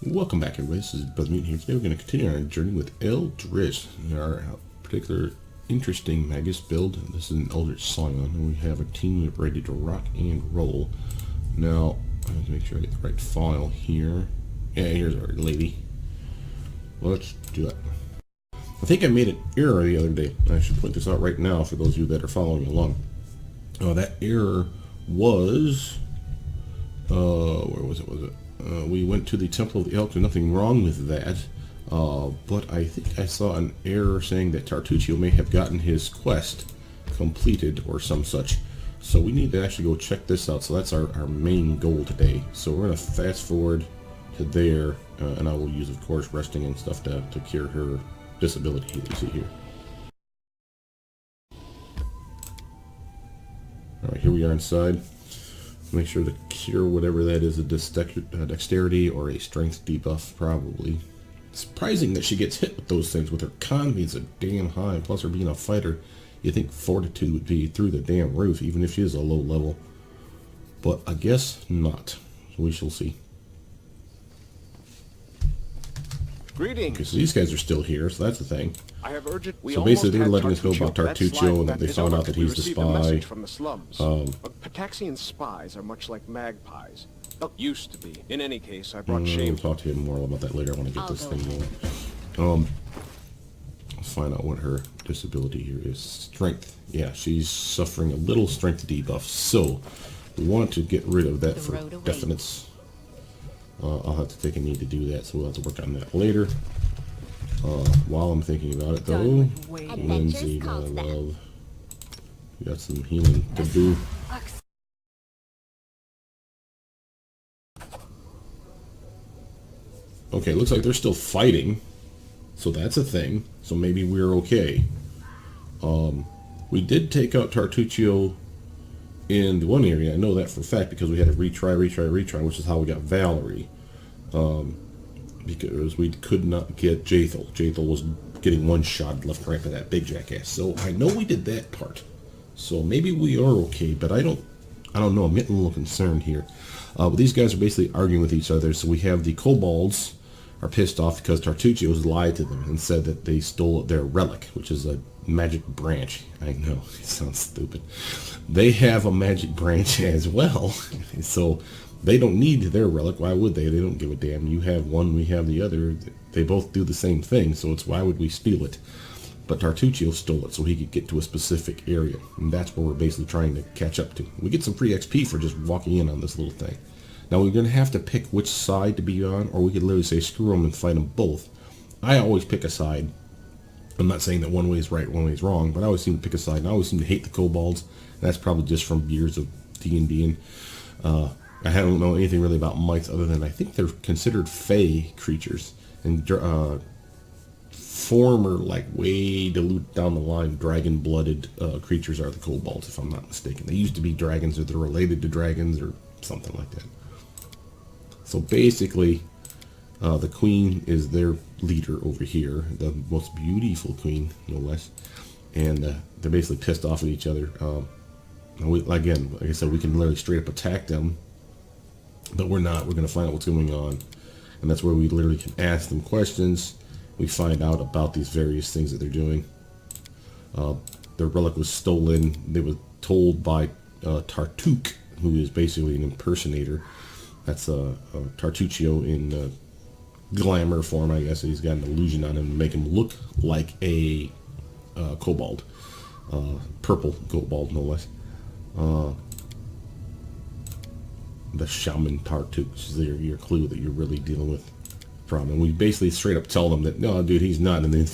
Welcome back, everybody. This is Brothermutant here. Today we're going to continue our journey with Eldritch, our particular interesting Magus build. This is an Eldritch Scion, and we have a team ready to rock and roll. Now, I have to make sure I get the right file here. Yeah, here's our lady. Let's do it. I think I made an error the other day. I should point this out right now for those of you that are following along. That error was... where was it? We went to the Temple of the Elk. There's nothing wrong with that. But I think I saw an error saying that Tartuccio may have gotten his quest completed or some such. So we need to actually go check this out. So that's our main goal today. So we're going to fast forward to there. And I will use, of course, resting and stuff to cure her disability that you see here. Alright, here we are inside. Make sure to cure whatever that is, a dexterity or a strength debuff, probably. Surprising that she gets hit with those things, with her con being so damn high, plus her being a fighter. You think fortitude would be through the damn roof, even if she is a low level. But I guess not. We shall see. Greetings. Okay, so these guys are still here, so that's the thing. I have urged. So basically, they're letting us know about Tartuccio, and that they found out that he's the spy. From the slums. Pataxian spies are much like magpies. Well, used to be. In any case, I brought shame. We'll talk to him more about that later. I want to get this thing going. Let's find out what her disability here is. Strength. Yeah, she's suffering a little strength debuff. So we want to get rid of that for definites. I'll have to take a need to do that, so we'll have to work on that later. While I'm thinking about it, though, Lindsay, my love, we got some healing to do. Okay, looks like they're still fighting, so that's a thing. So maybe we're okay. We did take out Tartuccio in the one area. I know that for a fact because we had to retry, which is how we got Valerie. Because we could not get Jaethal. Jaethal was getting one shot left and right by that big jackass. So I know we did that part. So maybe we are okay, but I don't know. I'm getting a little concerned here. But these guys are basically arguing with each other. So we have the kobolds are pissed off because Tartuccio's lied to them and said that they stole their relic, which is a magic branch. I know, it sounds stupid. They have a magic branch as well. So they don't need their relic. Why would they? They don't give a damn. You have one, we have the other. They both do the same thing, so it's why would we steal it? But Tartuccio stole it so he could get to a specific area, and that's where we're basically trying to catch up to. We get some free XP for just walking in on this little thing. Now we're going to have to pick which side to be on, or we could literally say screw them and fight them both. I always pick a side. I'm not saying that one way is right, one way is wrong, but I always seem to pick a side, and I always seem to hate the kobolds. That's probably just from years of D&D, and I don't know anything really about mites other than I think they're considered fey creatures, and former, like way dilute down the line, dragon-blooded creatures are the kobolds, if I'm not mistaken. They used to be dragons, or they're related to dragons, or something like that. So basically, the queen is their leader over here, the most beautiful queen, no less, and they're basically pissed off at each other. Again, like I said, we can literally straight up attack them, but we're not. We're going to find out what's going on, and that's where we literally can ask them questions. We find out about these various things that they're doing. Their relic was stolen. They were told by Tartuk, who is basically an impersonator. That's Tartuccio in glamour form, I guess. He's got an illusion on him to make him look like a kobold. Purple kobold, no less. The shaman Tartuk is your clue that you're really dealing with from. And we basically straight up tell them that, no, dude, he's not. And then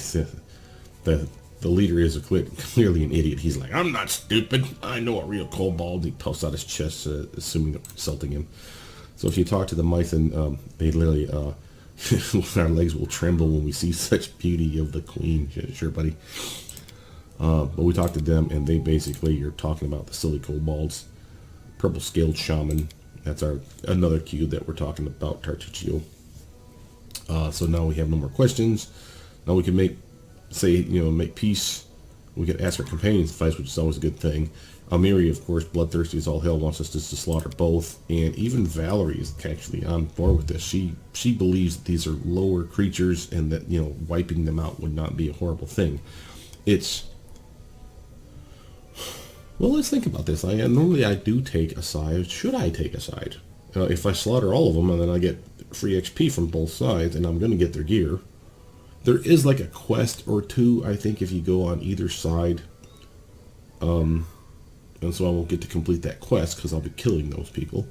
the leader is clearly an idiot. He's like, I'm not stupid. I know a real kobold. He puffs out his chest, assuming that we're insulting him. So if you talk to the Mythen, they literally, our legs will tremble when we see such beauty of the queen. Sure, buddy. But we talk to them, and they basically, you're talking about the silly kobolds. Purple scaled shaman. That's another cue that we're talking about, Tartuccio. So now we have no more questions. Now we can make peace. We can ask our companions to fight, which is always a good thing. Amiri, of course, bloodthirsty as all hell, wants us to slaughter both, and even Valerie is actually on board with this. She believes that these are lower creatures and that, you know, wiping them out would not be a horrible thing. It's... Well, let's think about this. Normally I do take a side. Should I take a side? If I slaughter all of them and then I get free XP from both sides and I'm going to get their gear. There is like a quest or two, I think, if you go on either side. And so I won't get to complete that quest because I'll be killing those people.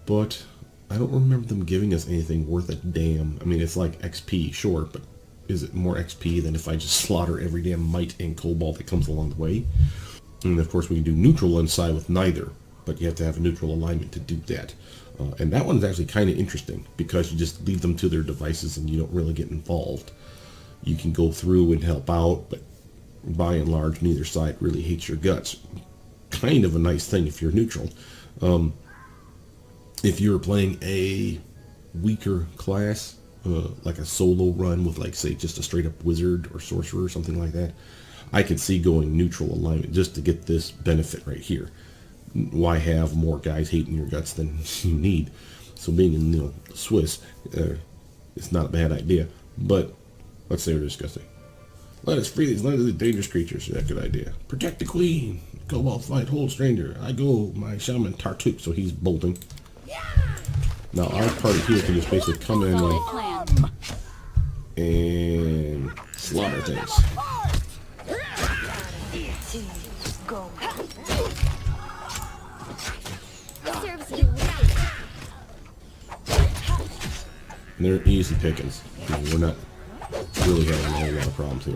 But I don't remember them giving us anything worth a damn. I mean, it's like XP, sure, but is it more XP than if I just slaughter every damn mite and cobalt that comes along the way? And of course we can do neutral inside with neither, but you have to have a neutral alignment to do that. And that one's actually kind of interesting because you just leave them to their devices and you don't really get involved. You can go through and help out, but by and large neither side really hates your guts. Kind of a nice thing if you're neutral. If you're playing a weaker class, like a solo run with, like, say, just a straight up wizard or sorcerer or something like that, I could see going neutral alignment just to get this benefit right here. Why have more guys hating your guts than you need? So being in, you know, Swiss, it's not a bad idea. But let's say we're discussing. Let us free these dangerous creatures. Yeah, good idea. Protect the queen. Cobalt fight, hold stranger. I go my shaman Tartuk, so he's bolting. Now our party here can just basically come in like and slaughter things. And they're easy pickings. I mean, we're not really having a whole lot of problems here.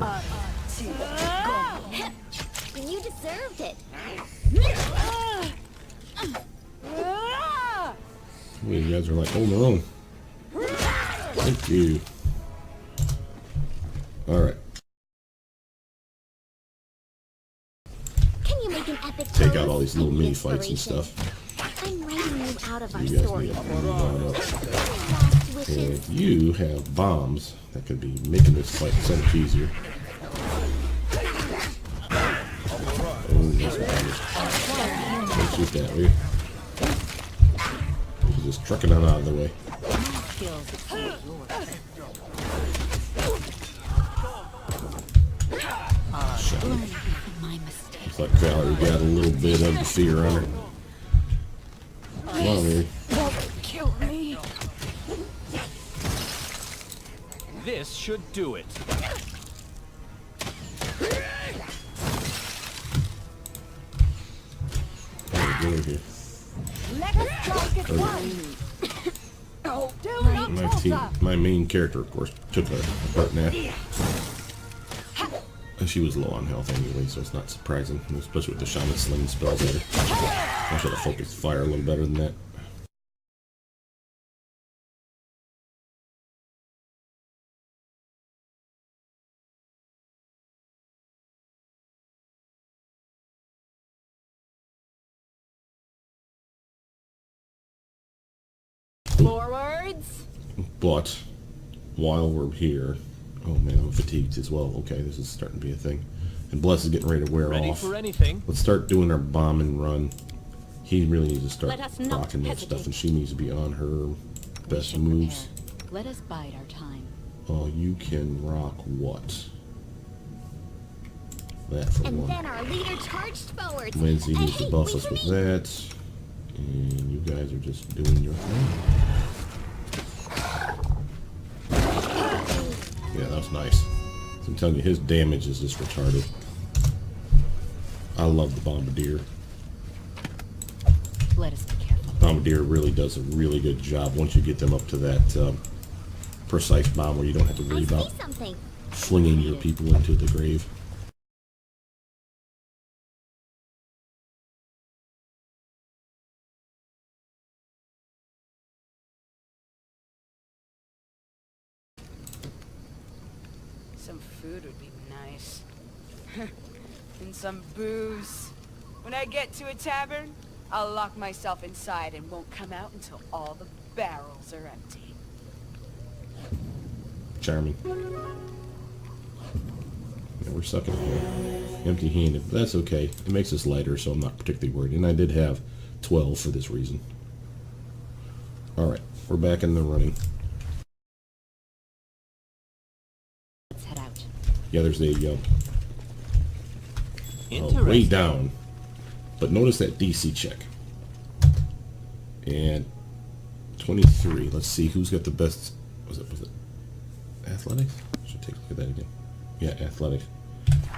You deserved it. Well, you guys are like holding their own. Thank you. Alright. Can you make an epic Take out all these little mini fights and stuff. I'm writing you out of our You guys story. need to move on up. Last wishes. And you have bombs that could be making this fight so much easier. Oh, that's what don't shoot that, will you? Just trucking them out of the way. Shut up. Looks like Valerie got a little bit of the fear on her. Come on, Mary. Kill me. This should do it. Get over here. Let us talk at once. Oh, My main character, of course, took a butt nap. And she was low on health anyway, so it's not surprising, especially with the shaman slinging spells at her. I should have focused fire a little better than that. Forwards. But while we're here, oh man, I'm fatigued as well. Okay, this is starting to be a thing. And Bless is getting ready to wear Ready off. for anything. Let's start doing our bomb and run. He really needs to start Let us not rocking that hesitate. stuff, and she needs to be on her We best should moves. prepare. Let us bide our time. Oh, you can rock what? That for And one. then our leader charged forward. Lindsay And needs to hey, buff wait us for with me. that. And you guys are just doing your thing. Yeah, that was nice. So I'm telling you, his damage is just retarded. I love the Bombardier. Let us be careful. Bombardier really does a really good job once you get them up to that precise bomb where you don't have to worry I about see something. flinging your people into the grave. Some food would be nice. And some booze. When I get to a tavern, I'll lock myself inside and won't come out until all the barrels are empty. Charming. And we're sucking here. Empty-handed. But that's okay. It makes us lighter, so I'm not particularly worried. And I did have 12 for this reason. Alright, we're back in the running. Let's head out. Yeah, there's a way down. But notice that DC check. And 23. Let's see who's got the best. Was it athletics? Should take a look at that again. Yeah, athletics.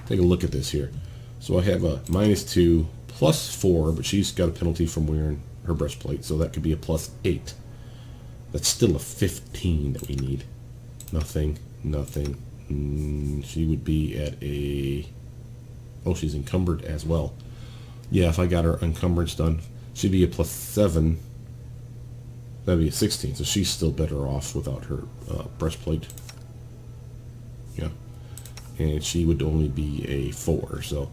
Take a look at this here. So I have a -2, +4, but she's got a penalty from wearing her breastplate, so that could be a +8. That's still a 15 that we need. Nothing. She would be at a... Oh, she's encumbered as well. Yeah, if I got her encumbrance done, she'd be a +7. That'd be a 16, so she's still better off without her breastplate. Yeah. And she would only be a 4, so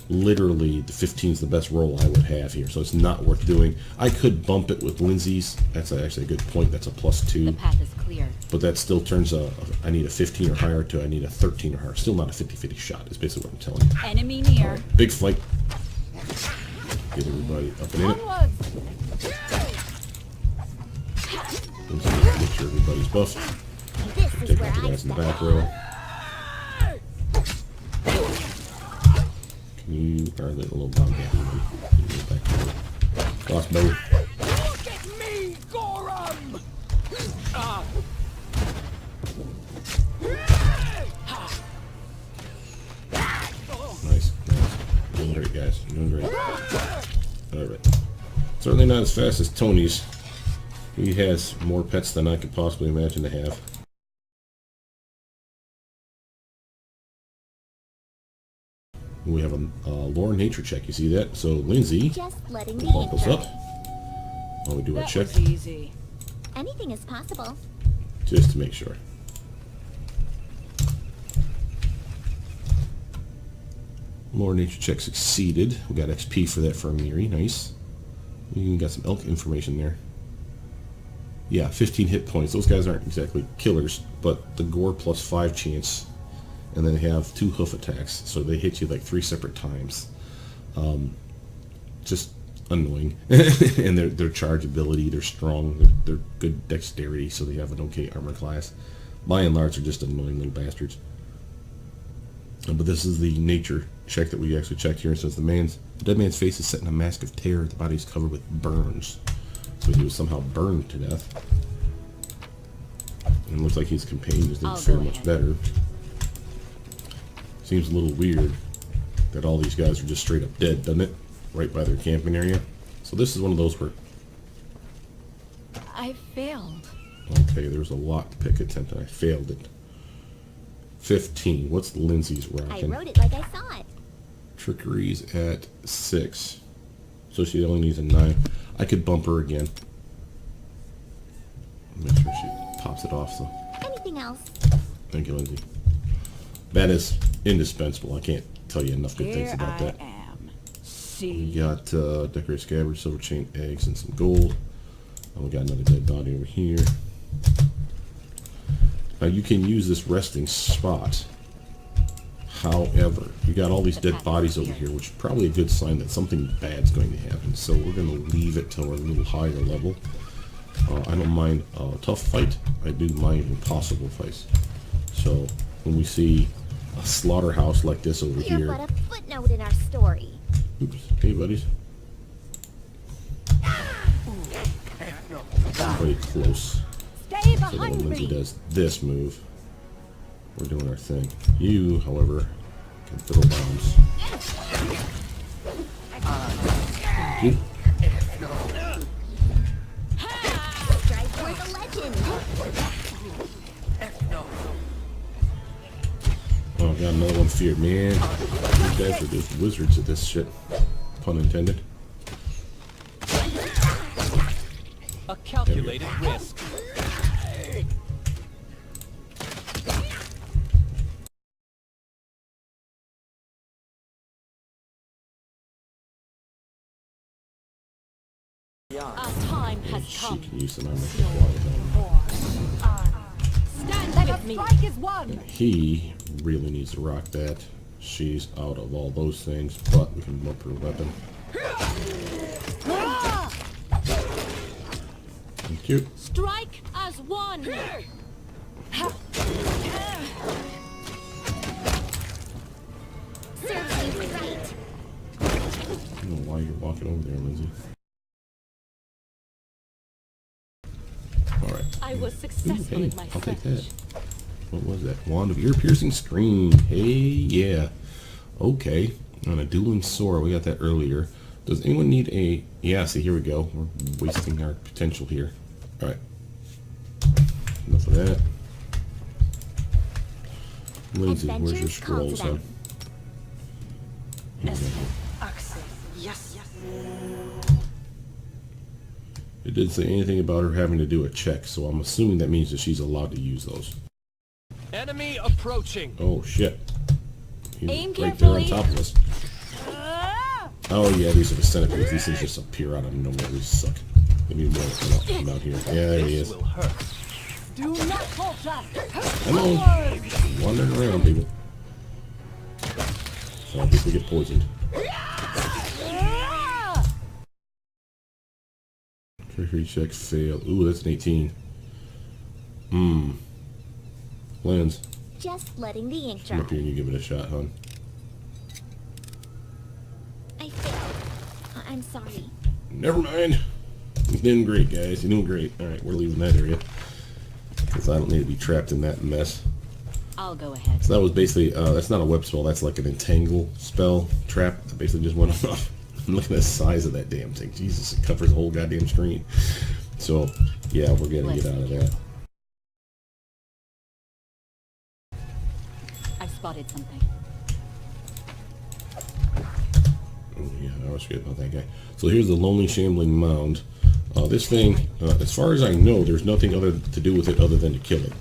literally the 15 is the best roll I would have here, so it's not worth doing. I could bump it with Lindsay's. That's actually a good point. That's a +2. The path is clear. But that still turns I need a 15 or higher to I need a 13 or higher. Still not a 50-50 shot is basically what I'm telling you. Enemy near. Right, big fight. Get everybody up and in it. Make sure everybody's buffed. This is Take where out the I guys in the step back in. row. Can you... Or the little bomb guy. Back row. Crossbow. Look at me, Gorum! Nice. You're doing great, guys. You're doing great. Alright. Certainly not as fast as Tony's. He has more pets than I could possibly imagine to have. We have a lore nature check. You see that? So Lindsay, Just letting me bump us in. up while we do our That check, was easy. Anything is possible. just to make sure. Lore nature check succeeded. We got XP for that for Amiri. Nice. We even got some elk information there. Yeah, 15 hit points. Those guys aren't exactly killers, but the gore +5 chance, and then they have 2 hoof attacks, so they hit you like 3 separate times. Just annoying. And their charge ability, they're strong, they're good dexterity, so they have an okay armor class. By and large, they're just annoying little bastards. But this is the nature check that we actually checked here. It says the dead man's face is set in a mask of terror. The body is covered with burns. So he was somehow burned to death. And it looks like his companions didn't fare much better. Seems a little weird that all these guys are just straight up dead, doesn't it? Right by their camping area. So this is one of those where... I failed. Okay, there's a lockpick attempt and I failed it. 15. What's Lindsay's I rocking? wrote it like I saw it. Trickery's at 6. So she only needs a 9. I could bump her again. Make sure she pops it off, so. Anything else? Thank you, Lindsay. That is indispensable. I can't tell you enough good things about that. Am. We See. got decorated scabbard, silver chain, eggs, and some gold. And we got another dead body over here. Now you can use this resting spot. However, you got all these dead bodies over here, which is probably a good sign that something bad's going to happen. So we're going to leave it till we're a little higher level. I don't mind a tough fight. I do mind impossible fights. So when we see a slaughterhouse like this over You're here, but a footnote in our story. oops, hey buddies, pretty close. Stay So then when behind Lindsay me. does this move, we're doing our thing. You, however, can throw bombs. You. Strike for the legend. Oh, got another one feared, man. These guys are just wizards at this shit. Pun intended. A calculated risk. Our time has She come. can use some armor for fly. Stand with me. Strike is one. He really needs to rock that. she's out of all those things, but we can up her weapon. Thank you. Strike as one. Serves you right. I don't know why you're walking over there, Lindsay. Alright. I was Ooh, successful hey, in my I'll take that. search. What was that? Wand of ear-piercing scream. Hey, yeah. Okay. On a dueling sword. We got that earlier. Does anyone need a... Yeah, see, here we go. We're wasting our potential here. Alright. Enough of that. Lindsay, where's your Adventures call to scrolls, huh? them. Yes, yes. It didn't say anything about her having to do a check, so I'm assuming that means that she's allowed to use those. Enemy approaching. Oh, shit. He's Aim right there on carefully. top of us. Oh, yeah, these are the centipedes. These things just appear out of nowhere. These suck. Give me more. Come out here. Yeah, there he This is. will hurt. Do not falter. Come on. Wandering around, people. So people get poisoned. Trickery check failed. Ooh, that's an 18. Lens, Just letting the ink come dry. up here and you give it a shot, hon. I failed. I'm sorry. Never mind. You're doing great, guys. You're doing great. Alright, we're leaving that area. Because I don't need to be trapped in that mess. I'll go ahead. So that was basically, that's not a web spell, that's like an entangle spell trap that basically just went off. Look at the size of that damn thing. Jesus, it covers the whole goddamn screen. So, yeah, we're gonna get out of that. I spotted something. Oh, yeah, I always forget about that guy. So here's the Lonely Shambling Mound. This thing, as far as I know, there's nothing other to do with it other than to kill it.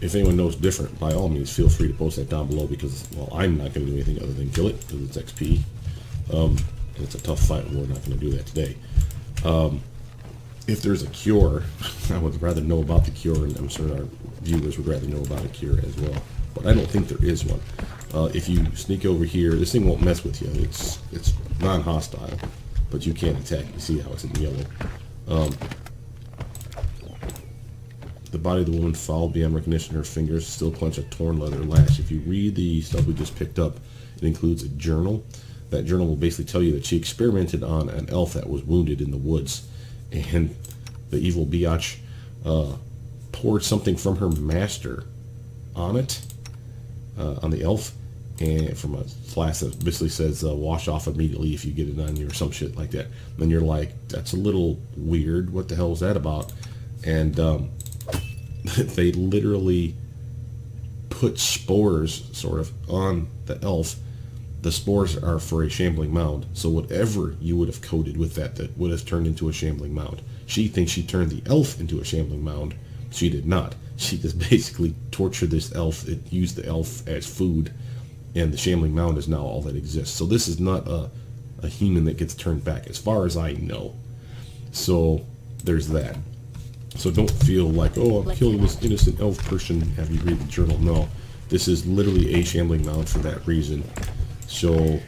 If anyone knows different, by all means, feel free to post that down below because, well, I'm not going to do anything other than kill it because it's XP. And it's a tough fight, and we're not going to do that today. If there's a cure, I would rather know about the cure, and I'm sure our viewers would rather know about a cure as well. But I don't think there is one. If you sneak over here, this thing won't mess with you. It's non-hostile, but you can't attack. You see how it's in yellow. The body of the woman fouled beyond recognition. Her fingers still clench a torn leather lash. If you read the stuff we just picked up, it includes a journal. That journal will basically tell you that she experimented on an elf that was wounded in the woods. And the evil biatch poured something from her master on it, on the elf, and from a flask that basically says wash off immediately if you get it on you or some shit like that. And then you're like, that's a little weird. What the hell is that about? And they literally put spores sort of on the elf. The spores are for a shambling mound, so whatever you would have coated with that would have turned into a shambling mound. She thinks she turned the elf into a shambling mound. She did not. She just basically tortured this elf. It used the elf as food, and the shambling mound is now all that exists. So this is not a human that gets turned back, as far as I know. So there's that. So don't feel like, oh, I'm killing this innocent elf person. Have you read the journal? No, this is literally a shambling mound for that reason. So,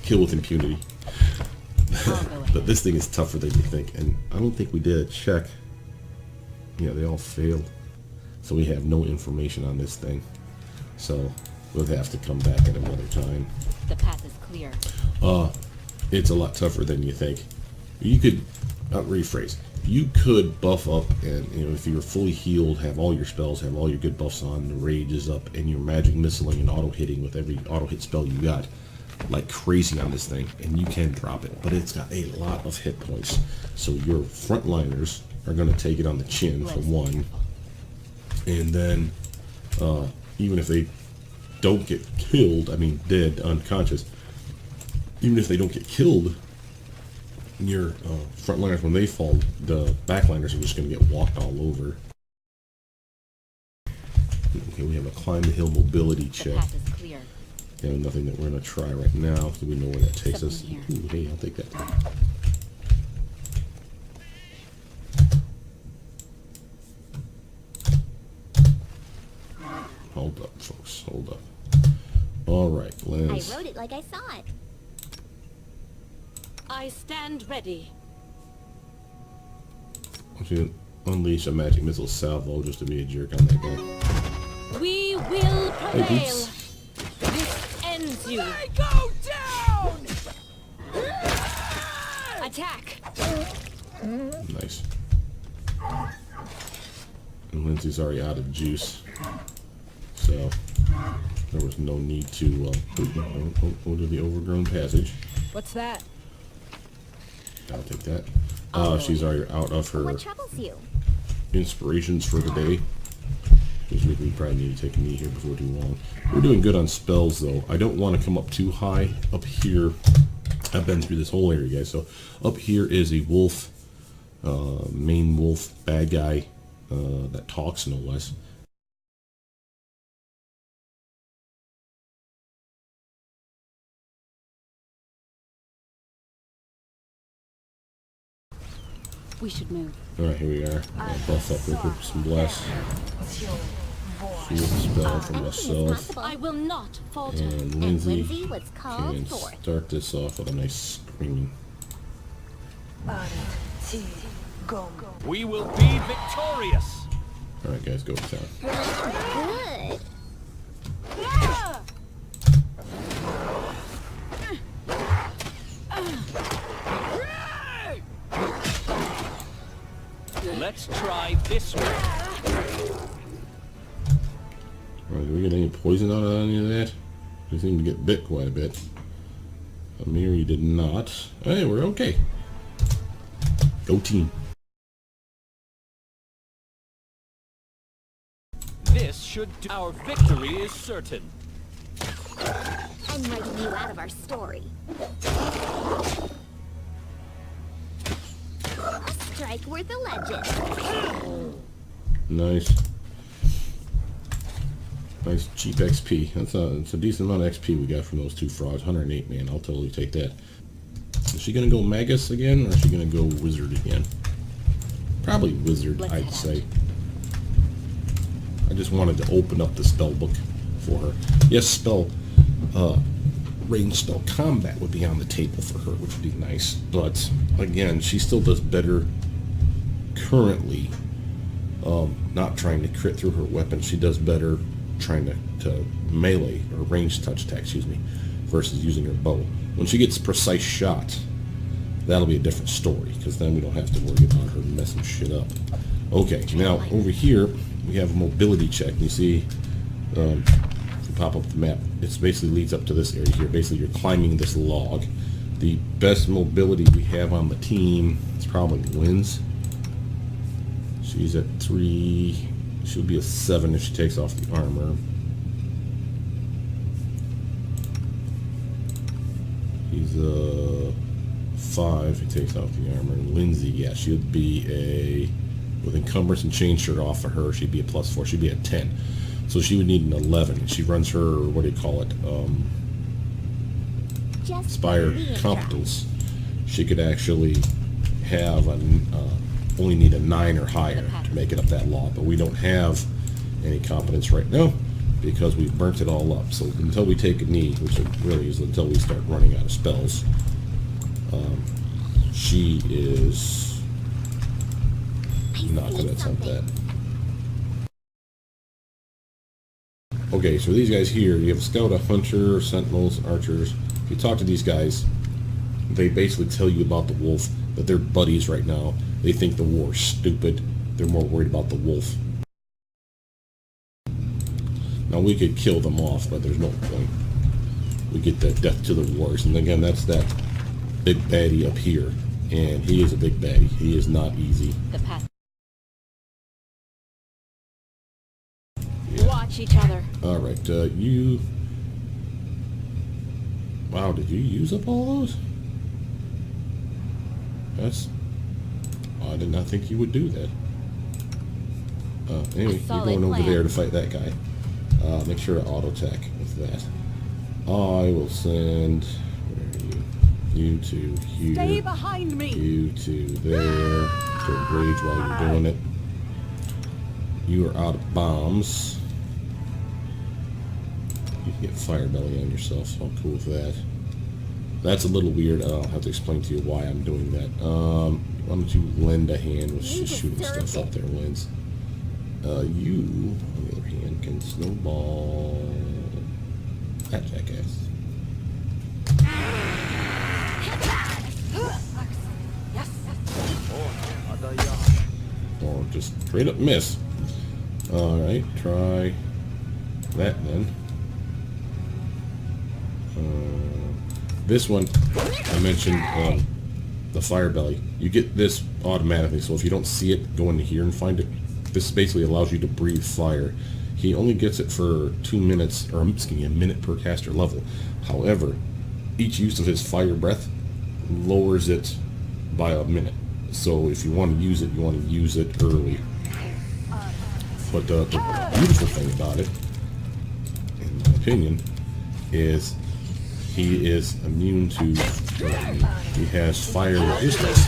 kill with impunity. But this thing is tougher than you think, and I don't think we did a check. Yeah, they all failed. So we have no information on this thing. So we'll have to come back at another time. The path is clear. It's a lot tougher than you think. You could, rephrase, you could buff up and, you know, if you're fully healed, have all your spells, have all your good buffs on, the rage is up, and your magic missiling and auto hitting with every auto hit spell you got like crazy on this thing, and you can drop it, but it's got a lot of hit points. So your frontliners are going to take it on the chin for one, and then even if they don't get killed, I mean dead, unconscious, even if they don't get killed, your frontliners, when they fall, the backliners are just going to get walked all over. Okay, we have a climb the hill mobility The check. path is clear. And nothing that we're going to try right now, so we know where that takes us. Something here. Ooh, hey, I'll take that. hold up, folks. Hold up. All right, I Lens. wrote it like I saw it. I stand ready. I want you to unleash a magic missile salvo just to be a jerk on that guy. We will Hey, prevail. Boots. This ends you. I go down! Attack. Nice. And Lindsay's already out of juice, so there was no need to go to the overgrown passage. What's that? I'll take that. She's already out of her What troubles you? inspirations for the day. Which means we probably need to take a knee here before too long. We're doing good on spells, though. I don't want to come up too high up here. I've been through this whole area, guys. So up here is a wolf, main wolf, bad guy that talks, no less. We should move. Alright, here we are. Buff up real quick with some blast. Shield spell for myself. I will not falter. And And Lindsay Lindsay was called can forth. start this off with a nice screaming. We will be victorious. Alright, guys, go to town. Good. Let's try this one. Alright, did we get any poison out of any of that? We seem to get bit quite a bit. Amir, you did not. Hey, we're okay. Go team. This should do. Our victory is certain. I'm writing you out of our story. A strike worth a legend. Nice. Nice cheap XP. That's a decent amount of XP we got from those two frogs. 108, man. I'll totally take that. Is she gonna go Magus again, or is she gonna go Wizard again? Probably Wizard, I'd say. I just wanted to open up the spell book for her. Yes, range spell combat would be on the table for her, which would be nice. But again, she still does better currently not trying to crit through her weapon. She does better trying to melee or range touch attack, excuse me, versus using her bow. When she gets precise shot, that'll be a different story, because then we don't have to worry about her messing shit up. Okay, now over here we have a mobility check. You see, if you pop up the map, it basically leads up to this area here. Basically, you're climbing this log. The best mobility we have on the team is probably Lynn's. She's at 3. She'll be a 7 if she takes off the armor. He's a 5 if he takes off the armor. And Lindsay, yeah, she'll be a, with encumbrance and chain shirt off of her, she'd be a +4. She'd be a 10. So she would need an 11. And she runs her, what do you call it? Just Inspire the intro. competence. She could actually have only need a 9 or higher to make it up that law, but we don't have any competence right now because we've burnt it all up. So until we take a knee, which it really is until we start running out of spells, she is not good at something. Okay, so these guys here, you have a scout, a hunter, sentinels, archers. If you talk to these guys, they basically tell you about the wolf, that they're buddies right now. They think the war's stupid. They're more worried about the wolf. Now we could kill them off, but there's no point. We get that death to the wars, and again, that's that big baddie up here, and he is a big baddie. He is not easy. The path. Yeah. Watch each other. All right, you. Wow, did you use up all those? That's. I did not think you would do that. Anyway, you're solid going over plan. there to fight that guy. Make sure to auto attack with that. I will send. Where are you? You to here. Stay behind me! You to there. To enrage while you're doing it. You are out of bombs. You can get fire belly on yourself, so I'm cool with that. That's a little weird. I'll have to explain to you why I'm doing that. Why don't you lend a hand with just shooting stuff up there, Lens? You, on the other hand, can snowball that jackass. Or just straight up miss. Alright, try that then. This one, I mentioned the fire belly. You get this automatically, so if you don't see it, go into here and find it. This basically allows you to breathe fire. He only gets it for 2 minutes, or excuse me, a minute per caster level. However, each use of his fire breath lowers it by a minute. So if you want to use it, you want to use it early. But the beautiful thing about it, in my opinion, is he is immune to, he has fire resistance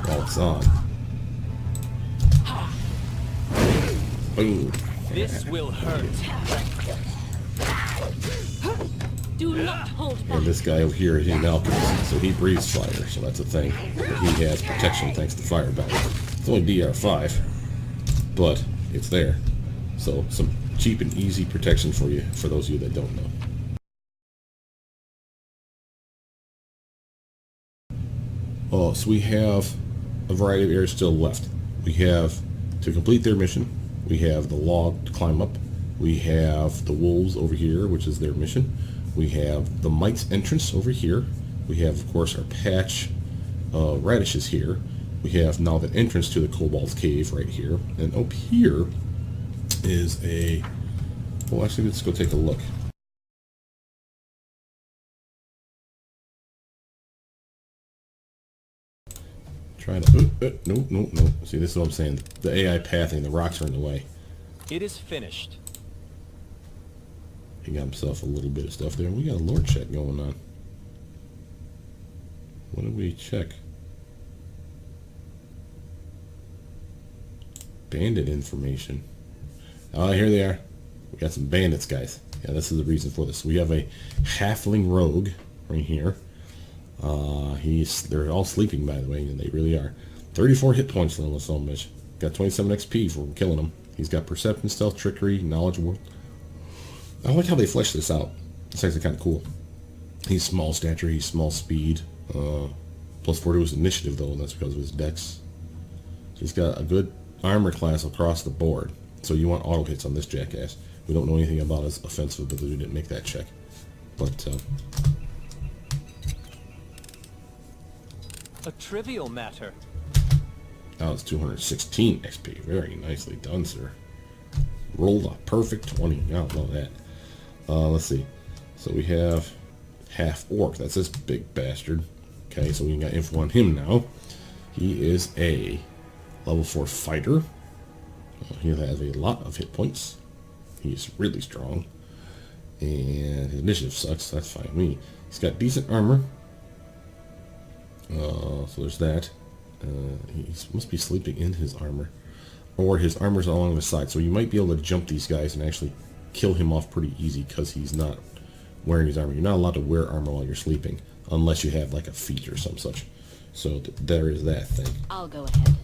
while it's on. Boom. This will hurt. Do not hold back. And this guy over here, he's an alchemist, so he breathes fire, so that's a thing. But he has protection thanks to fire belly. It's only DR5, but it's there. So some cheap and easy protection for you, for those of you that don't know. So we have a variety of areas still left. We have, to complete their mission, we have the log to climb up. We have the wolves over here, which is their mission. We have the Mite's entrance over here. We have, of course, our patch radishes here. We have now the entrance to the Kobold's Cave right here. And up here is a... Well, actually, let's go take a look. Trying to... no. See, this is what I'm saying. The AI pathing, the rocks are in the way. It is finished. He got himself a little bit of stuff there. We got a lore check going on. What did we check? Bandit information. Oh, here they are. We got some bandits, guys. Yeah, this is the reason for this. We have a halfling rogue right here. They're all sleeping, by the way, and they really are. 34 hit points on this old bitch. Got 27 XP for killing him. He's got perception, stealth, trickery, knowledge, world. I like how they flesh this out. It's actually kind of cool. He's small stature, he's small speed. Plus 4 to his initiative, though, and that's because of his dex. So he's got a good armor class across the board. So you want auto hits on this jackass. We don't know anything about his offensive ability. We didn't make that check. But, A trivial matter. that was 216 XP. Very nicely done, sir. Rolled a perfect 20. I don't know that. Let's see. So we have half orc. That's this big bastard. Okay, so we got info on him now. He is a level 4 fighter. He has a lot of hit points. He's really strong. And his initiative sucks. That's fine with me. He's got decent armor. So there's that. He must be sleeping in his armor. Or his armor's along the side. So you might be able to jump these guys and actually kill him off pretty easy because he's not wearing his armor. You're not allowed to wear armor while you're sleeping unless you have like a feat or some such. So there is that thing. I'll go ahead.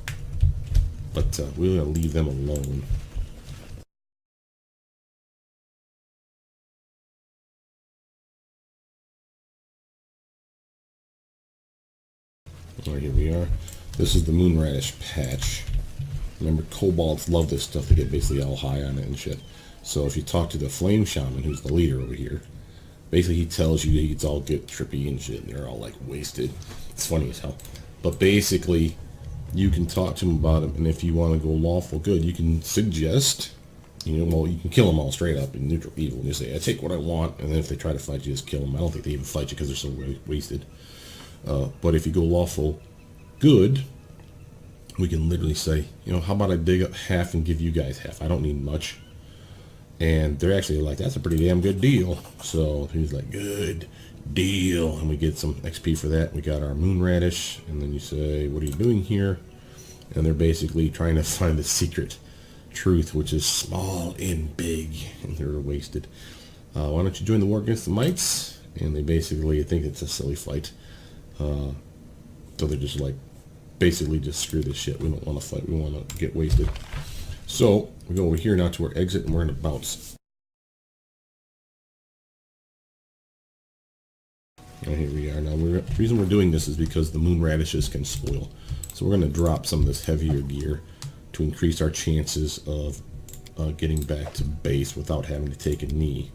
But we're going to leave them alone. Alright, here we are. This is the Moonradish patch. Remember, kobolds love this stuff. They get basically all high on it and shit. So if you talk to the Flame Shaman, who's the leader over here, basically he tells you it's all get trippy and shit, and they're all like wasted. It's funny as hell. But basically, you can talk to them about it, and if you want to go lawful good, you can suggest, well, you can kill them all straight up in neutral evil, and just say, I take what I want, and then if they try to fight you, just kill them. I don't think they even fight you because they're so wasted. But if you go lawful good, we can literally say, how about I dig up half and give you guys half? I don't need much. And they're actually like, that's a pretty damn good deal. So he's like, good deal. And we get some XP for that. We got our Moonradish. And then you say, what are you doing here? And they're basically trying to find the secret truth, which is small and big. And they're wasted. Why don't you join the war against the mites? And they basically think it's a silly fight. So they're just like, basically just screw this shit. We don't want to fight. We want to get wasted. So we go over here now to our exit, and we're going to bounce. And here we are. Now, the reason we're doing this is because the moon radishes can spoil. So we're going to drop some of this heavier gear to increase our chances of getting back to base without having to take a knee.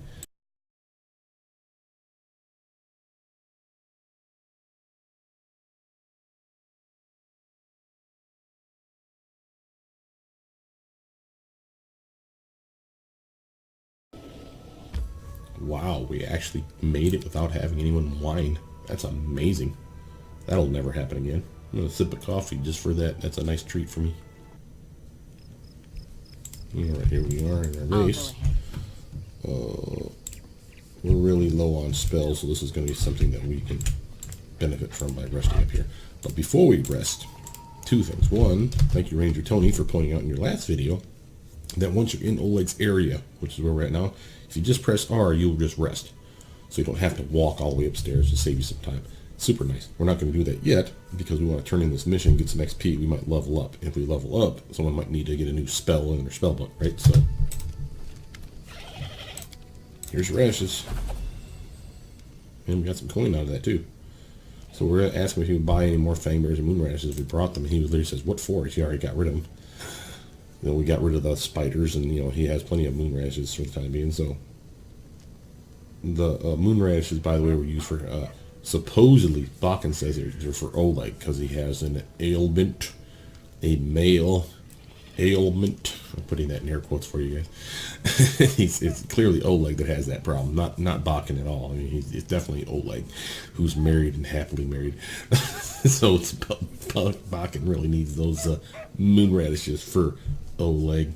Wow, we actually made it without having anyone whine. That's amazing. That'll never happen again. I'm going to sip of coffee just for that. That's a nice treat for me. Alright, here we are in our race. We're really low on spells, so this is going to be something that we can benefit from by resting up here. But before we rest, two things. One, thank you Ranger Tony for pointing out in your last video that once you're in Oleg's area, which is where we're at now, if you just press R, you'll just rest. So you don't have to walk all the way upstairs to save you some time. Super nice. We're not going to do that yet because we want to turn in this mission, get some XP. We might level up. If we level up, someone might need to get a new spell in their spell book, right? So here's your ashes. And we got some coin out of that too. So we're going to ask him if he would buy any more fangbears and moon radishes. We brought them, and he literally says, "What for?" He already got rid of them. You know, we got rid of the spiders, and you know he has plenty of moon radishes for the time being. So the moon radishes, by the way, were used for supposedly Bakken says they're for Oleg because he has an ailment, a male ailment. I'm putting that in air quotes for you guys. It's clearly Oleg that has that problem, not Bakken at all. I mean, it's definitely Oleg, who's married and happily married. So it's Bakken really needs those moon radishes for Oleg.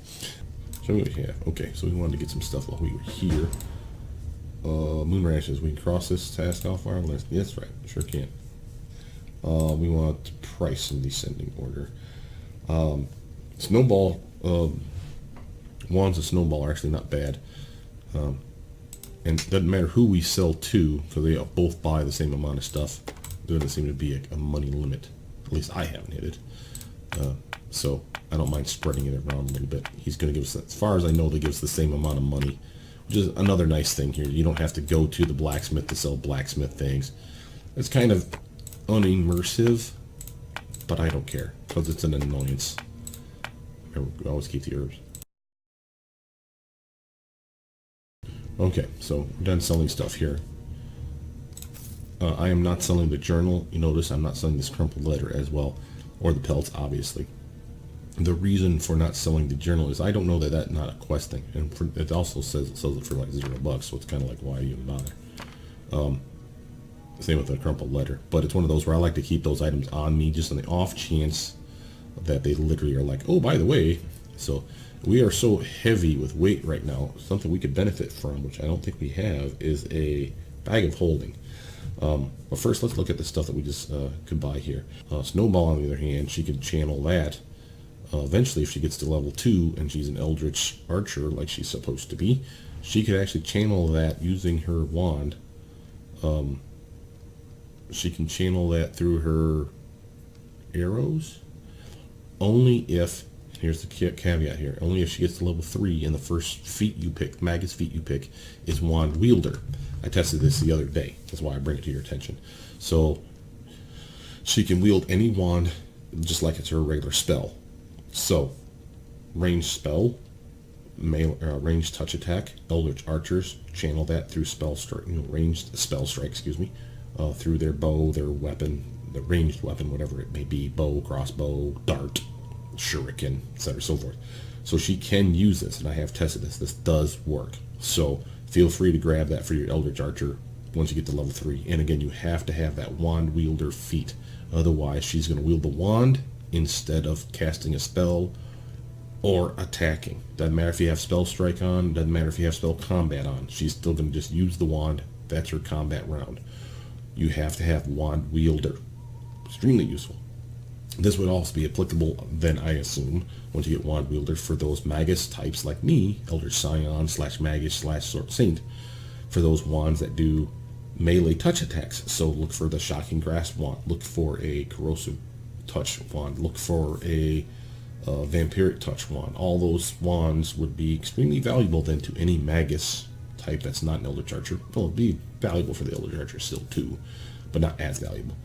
So anyway, yeah, okay. So we wanted to get some stuff while we were here. Moon radishes. We can cross this task off our list. Yes, right. Sure can. We want price in descending order. Snowball. Wands of snowball are actually not bad. And it doesn't matter who we sell to, because they both buy the same amount of stuff. There doesn't seem to be a money limit. At least I haven't hit it. So I don't mind spreading it around a little bit. He's going to give us, as far as I know, they give us the same amount of money, which is another nice thing here. You don't have to go to the blacksmith to sell blacksmith things. It's kind of unimmersive, but I don't care because it's an annoyance. We always keep the herbs. Okay, so we're done selling stuff here. I am not selling the journal. You notice I'm not selling this crumpled letter as well, or the pelts, obviously. The reason for not selling the journal is I don't know that that's not a quest thing, and it also says it sells it for like $0, so it's kind of like, why even bother? Same with the crumpled letter, but it's one of those where I like to keep those items on me just on the off chance that they literally are like, oh, by the way. So we are so heavy with weight right now. Something we could benefit from, which I don't think we have, is a bag of holding. But first, let's look at the stuff that we just could buy here. Snowball, on the other hand, she could channel that. Eventually, if she gets to level 2 and she's an Eldritch archer like she's supposed to be, she could actually channel that using her wand. She can channel that through her arrows. Only if, here's the caveat here, only if she gets to level 3 and the first feat you pick, Magus feat you pick, is Wand Wielder. I tested this the other day. That's why I bring it to your attention. So she can wield any wand just like it's her regular spell. So ranged spell, ranged touch attack, Eldritch archers channel that through spell strike, ranged spell strike, excuse me, through their bow, their weapon, the ranged weapon, whatever it may be, bow, crossbow, dart, shuriken, etc., so forth. So she can use this, and I have tested this. This does work. So feel free to grab that for your Eldritch archer once you get to level 3. And again, you have to have that wand wielder feat. Otherwise, she's going to wield the wand instead of casting a spell or attacking. Doesn't matter if you have spell strike on. Doesn't matter if you have spell combat on. She's still going to just use the wand. That's her combat round. You have to have wand wielder. Extremely useful. This would also be applicable, then I assume, once you get Wand Wielder, for those Magus types like me, Eldritch Scion / Magus / Sword Saint, for those wands that do melee touch attacks. So look for the Shocking Grasp wand, look for a Corrosive Touch wand, look for a Vampiric Touch wand. All those wands would be extremely valuable then to any Magus type that's not an Eldritch Archer. Well, it'd be valuable for the Eldritch Archer still too, but not as valuable.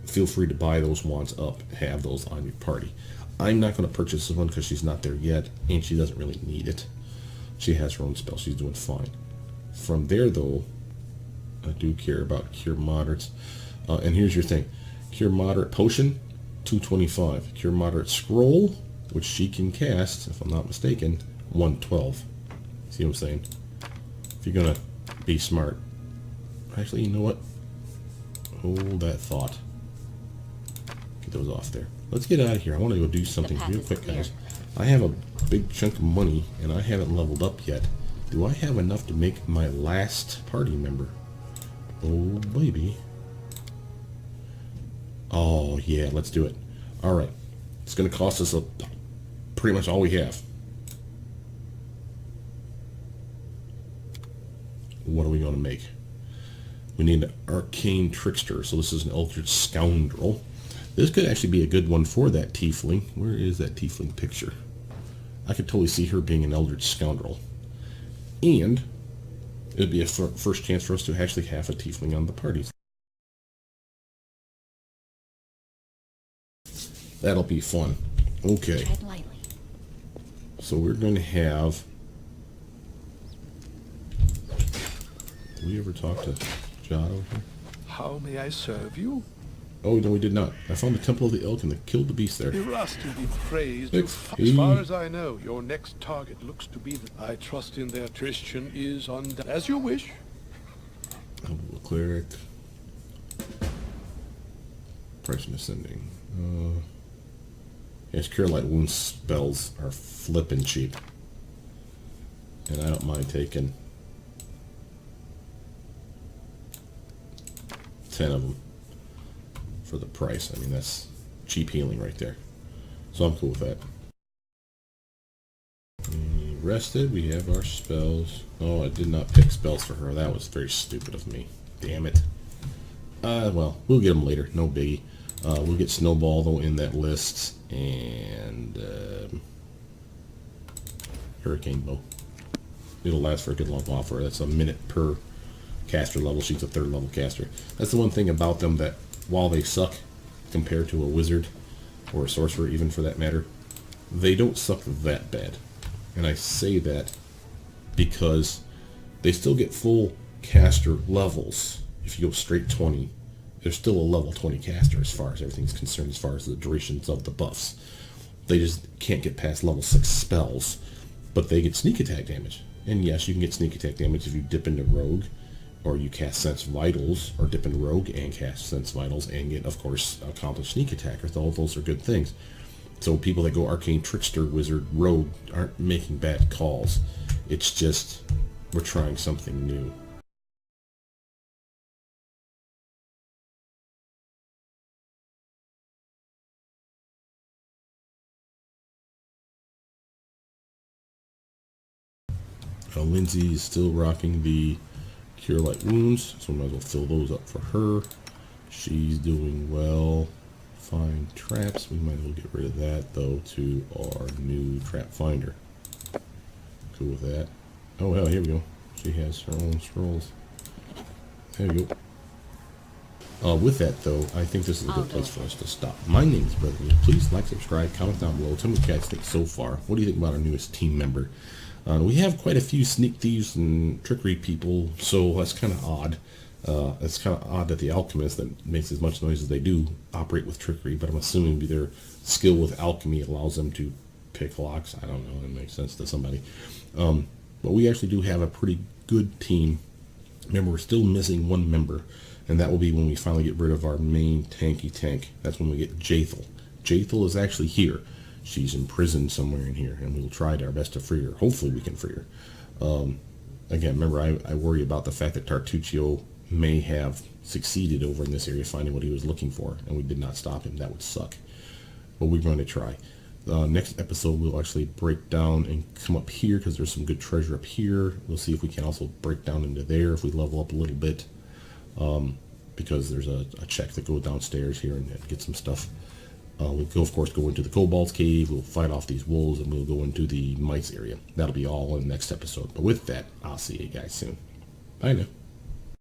Feel free to buy those wands up, have those on your party. I'm not going to purchase this one because she's not there yet, and she doesn't really need it. She has her own spell. She's doing fine. From there, though, I do care about Cure Moderates. And here's your thing. Cure Moderate Potion, $225. Cure Moderate Scroll, which she can cast, if I'm not mistaken, $112. See what I'm saying? If you're going to be smart. Actually, you know what? Hold that thought. Get those off there. Let's get out of here. I want to go do something real quick, guys. I have a big chunk of money, and I haven't leveled up yet. Do I have enough to make my last party member? Oh, baby. Oh, yeah, let's do it. All right. It's going to cost us pretty much all we have. What are we going to make? We need an Arcane Trickster, so this is an Eldritch Scoundrel. This could actually be a good one for that Tiefling. Where is that Tiefling picture? I could totally see her being an Eldritch Scoundrel. And it would be a first chance for us to actually have a Tiefling on the party. That'll be fun. Okay. Tread lightly. So we're going to have... Did we ever talk to Jado? How may I serve you? Oh, no, we did not. I found the Temple of the Elk and killed the beast there. Irasti be praised. Six. As far as I know, your next target looks to be the... I trust in their Christian is as you wish. Cleric. Pricing ascending. Yes, Cure Light Wound spells are flippin' cheap. And I don't mind taking 10 of them for the price. I mean, that's cheap healing right there. So I'm cool with that. Rested, we have our spells. Oh, I did not pick spells for her. That was very stupid of me. Damn it. Well, we'll get them later. No biggie. We'll get Snowball, though, in that list. And Hurricane Bow. It'll last for a good long while for her. That's a minute per caster level. She's a 3rd level caster. That's the one thing about them, that while they suck compared to a wizard or a sorcerer, even for that matter, they don't suck that bad. And I say that because they still get full caster levels. If you go straight 20, they're still a level 20 caster as far as everything's concerned, as far as the durations of the buffs. They just can't get past level 6 spells, but they get sneak attack damage. And yes, you can get sneak attack damage if you dip into Rogue, or you cast Sense Vitals, or dip into Rogue and cast Sense Vitals, and get, of course, accomplish sneak attack. All those are good things. So people that go Arcane Trickster, Wizard, Rogue aren't making bad calls. It's just, we're trying something new. Lindsay is still rocking the Cure Light Wounds, so we might as well fill those up for her. She's doing well. Find traps. We might as well get rid of that, though, to our new trap finder. Cool with that. Oh, hell, here we go. She has her own scrolls. There we go. With that, though, I think this is a good place for us to stop. My name is Brothermutant. Please like, subscribe, comment down below. Tell me what you guys think so far. What do you think about our newest team member? We have quite a few sneak thieves and trickery people, so that's kind of odd. It's kind of odd that the alchemist that makes as much noise as they do operate with trickery, but I'm assuming their skill with alchemy allows them to pick locks. I don't know, it makes sense to somebody. But we actually do have a pretty good team. Remember, we're still missing one member, and that will be when we finally get rid of our main tanky tank. That's when we get Jaethal. Jaethal is actually here. She's imprisoned somewhere in here, and we'll try our best to free her. Hopefully we can free her. Again, remember, I worry about the fact that Tartuccio may have succeeded over in this area finding what he was looking for, and we did not stop him. That would suck. But we're going to try. Next episode, we'll actually break down and come up here because there's some good treasure up here. We'll see if we can also break down into there if we level up a little bit. Because there's a check that goes downstairs here and get some stuff. We'll go, of course, go into the Kobold's Cave. We'll fight off these wolves, and we'll go into the mice area. That'll be all in the next episode. But with that, I'll see you guys soon. Bye now.